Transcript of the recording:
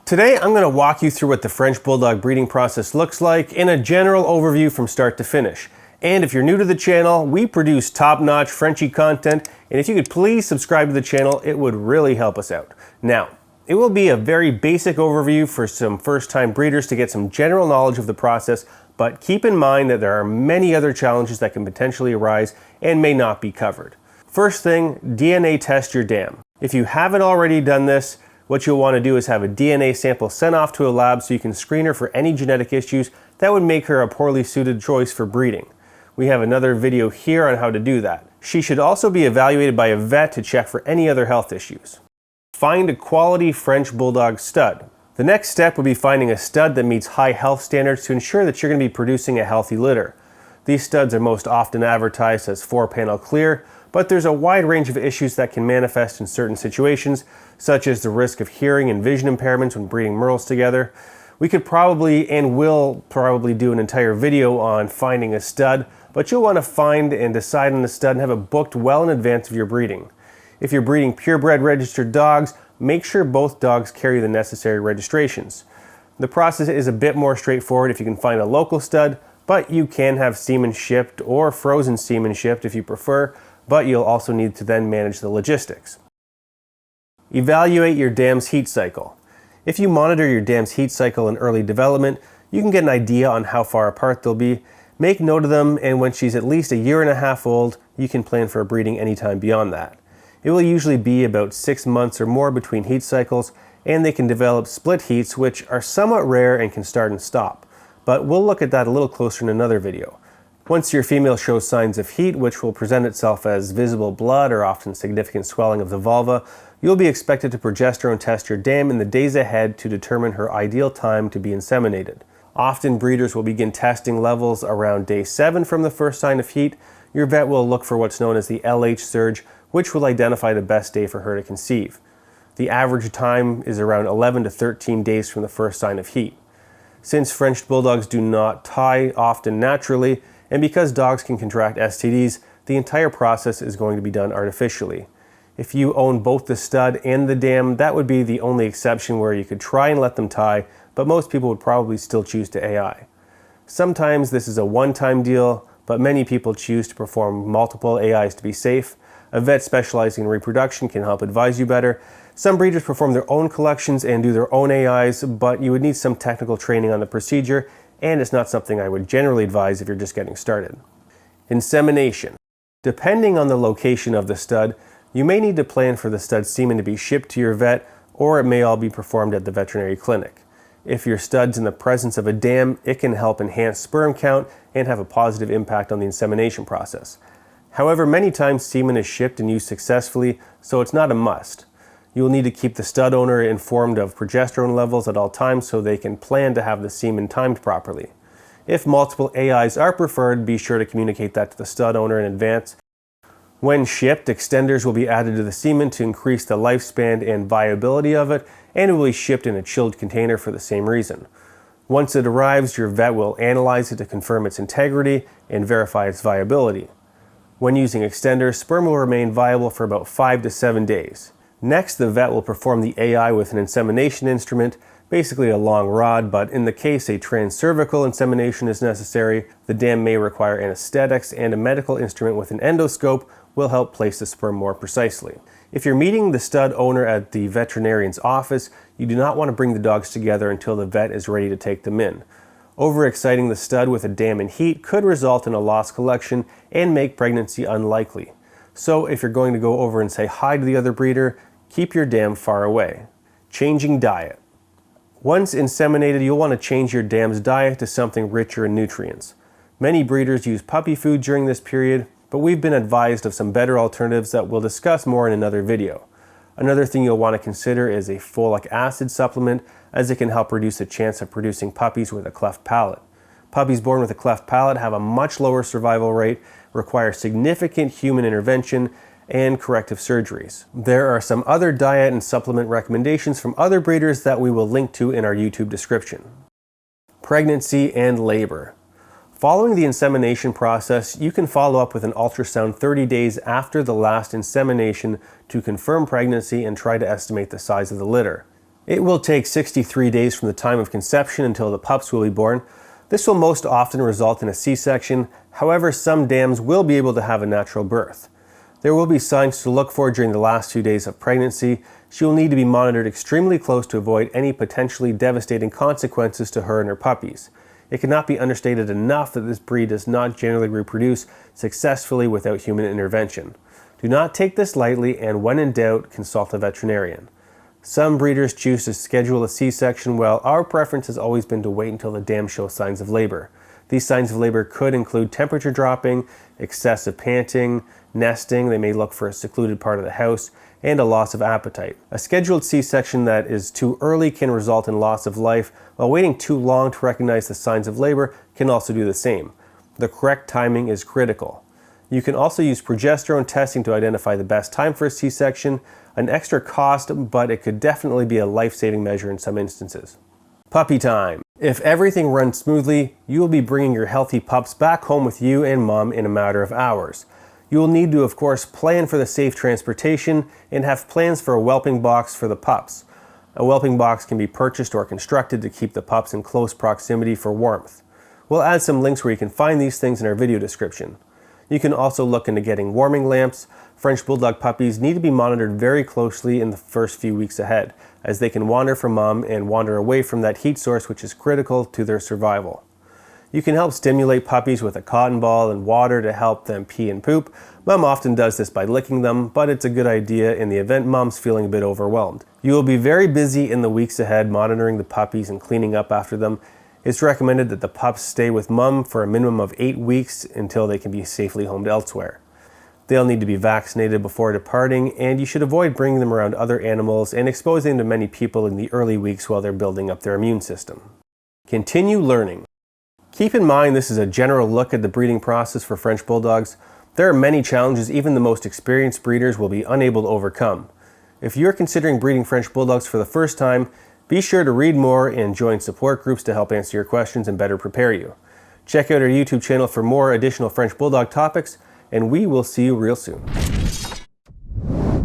Today I'm going to walk you through what the French Bulldog breeding process looks like in a general overview from start to finish. And if you're new to the channel, we produce top-notch Frenchie content, and if you could please subscribe to the channel, it would really help us out. Now, it will be a very basic overview for some first-time breeders to get some general knowledge of the process, but keep in mind that there are many other challenges that can potentially arise and may not be covered. First thing, DNA test your dam. If you haven't already done this, what you'll want to do is have a DNA sample sent off to a lab so you can screen her for any genetic issues that would make her a poorly suited choice for breeding. We have another video here on how to do that. She should also be evaluated by a vet to check for any other health issues. Find a quality French Bulldog stud. The next step would be finding a stud that meets high health standards to ensure that you're going to be producing a healthy litter. These studs are most often advertised as 4-panel clear, but there's a wide range of issues that can manifest in certain situations, such as the risk of hearing and vision impairments when breeding merles together. We could probably and will probably do an entire video on finding a stud, but you'll want to find and decide on the stud and have it booked well in advance of your breeding. If you're breeding purebred registered dogs, make sure both dogs carry the necessary registrations. The process is a bit more straightforward if you can find a local stud, but you can have semen shipped or frozen semen shipped if you prefer, but you'll also need to then manage the logistics. Evaluate your dam's heat cycle. If you monitor your dam's heat cycle in early development, you can get an idea on how far apart they'll be. Make note of them, and when she's at least 1.5 years old, you can plan for a breeding anytime beyond that. It will usually be about 6 months or more between heat cycles, and they can develop split heats, which are somewhat rare and can start and stop. But we'll look at that a little closer in another video. Once your female shows signs of heat, which will present itself as visible blood or often significant swelling of the vulva, you'll be expected to progesterone test your dam in the days ahead to determine her ideal time to be inseminated. Often breeders will begin testing levels around day 7 from the first sign of heat. Your vet will look for what's known as the LH surge, which will identify the best day for her to conceive. The average time is around 11 to 13 days from the first sign of heat. Since French Bulldogs do not tie often naturally, and because dogs can contract STDs, the entire process is going to be done artificially. If you own both the stud and the dam, that would be the only exception where you could try and let them tie, but most people would probably still choose to AI. Sometimes this is a one-time deal, but many people choose to perform multiple AIs to be safe. A vet specializing in reproduction can help advise you better. Some breeders perform their own collections and do their own AIs, but you would need some technical training on the procedure, and it's not something I would generally advise if you're just getting started. Insemination. Depending on the location of the stud, you may need to plan for the stud semen to be shipped to your vet, or it may all be performed at the veterinary clinic. If your stud's in the presence of a dam, it can help enhance sperm count and have a positive impact on the insemination process. However, many times semen is shipped and used successfully, so it's not a must. You will need to keep the stud owner informed of progesterone levels at all times so they can plan to have the semen timed properly. If multiple AIs are preferred, be sure to communicate that to the stud owner in advance. When shipped, extenders will be added to the semen to increase the lifespan and viability of it, and it will be shipped in a chilled container for the same reason. Once it arrives, your vet will analyze it to confirm its integrity and verify its viability. When using extenders, sperm will remain viable for about 5 to 7 days. Next, the vet will perform the AI with an insemination instrument, basically a long rod, but in the case a transcervical insemination is necessary, the dam may require anesthetics, and a medical instrument with an endoscope will help place the sperm more precisely. If you're meeting the stud owner at the veterinarian's office, you do not want to bring the dogs together until the vet is ready to take them in. Overexciting the stud with a dam in heat could result in a lost collection and make pregnancy unlikely. So if you're going to go over and say hi to the other breeder, keep your dam far away. Changing diet. Once inseminated, you'll want to change your dam's diet to something richer in nutrients. Many breeders use puppy food during this period, but we've been advised of some better alternatives that we'll discuss more in another video. Another thing you'll want to consider is a folic acid supplement, as it can help reduce the chance of producing puppies with a cleft palate. Puppies born with a cleft palate have a much lower survival rate, require significant human intervention, and corrective surgeries. There are some other diet and supplement recommendations from other breeders that we will link to in our YouTube description. Pregnancy and labor. Following the insemination process, you can follow up with an ultrasound 30 days after the last insemination to confirm pregnancy and try to estimate the size of the litter. It will take 63 days from the time of conception until the pups will be born. This will most often result in a C-section. However, some dams will be able to have a natural birth. There will be signs to look for during the last 2 days of pregnancy. She will need to be monitored extremely close to avoid any potentially devastating consequences to her and her puppies. It cannot be understated enough that this breed does not generally reproduce successfully without human intervention. Do not take this lightly, and when in doubt, consult a veterinarian. Some breeders choose to schedule a C-section, while our preference has always been to wait until the dam shows signs of labor. These signs of labor could include temperature dropping, excessive panting, nesting, they may look for a secluded part of the house, and a loss of appetite. A scheduled C-section that is too early can result in loss of life, while waiting too long to recognize the signs of labor can also do the same. The correct timing is critical. You can also use progesterone testing to identify the best time for a C-section, an extra cost, but it could definitely be a life-saving measure in some instances. Puppy time. If everything runs smoothly, you will be bringing your healthy pups back home with you and mom in a matter of hours. You will need to, of course, plan for the safe transportation and have plans for a whelping box for the pups. A whelping box can be purchased or constructed to keep the pups in close proximity for warmth. We'll add some links where you can find these things in our video description. You can also look into getting warming lamps. French Bulldog puppies need to be monitored very closely in the first few weeks ahead, as they can wander from mom and wander away from that heat source, which is critical to their survival. You can help stimulate puppies with a cotton ball and water to help them pee and poop. Mom often does this by licking them, but it's a good idea in the event mom's feeling a bit overwhelmed. You will be very busy in the weeks ahead monitoring the puppies and cleaning up after them. It's recommended that the pups stay with mom for a minimum of 8 weeks until they can be safely homed elsewhere. They'll need to be vaccinated before departing, and you should avoid bringing them around other animals and exposing them to many people in the early weeks while they're building up their immune system. Continue learning. Keep in mind this is a general look at the breeding process for French Bulldogs. There are many challenges even the most experienced breeders will be unable to overcome. If you're considering breeding French Bulldogs for the first time, be sure to read more and join support groups to help answer your questions and better prepare you. Check out our YouTube channel for more additional French Bulldog topics, and we will see you real soon.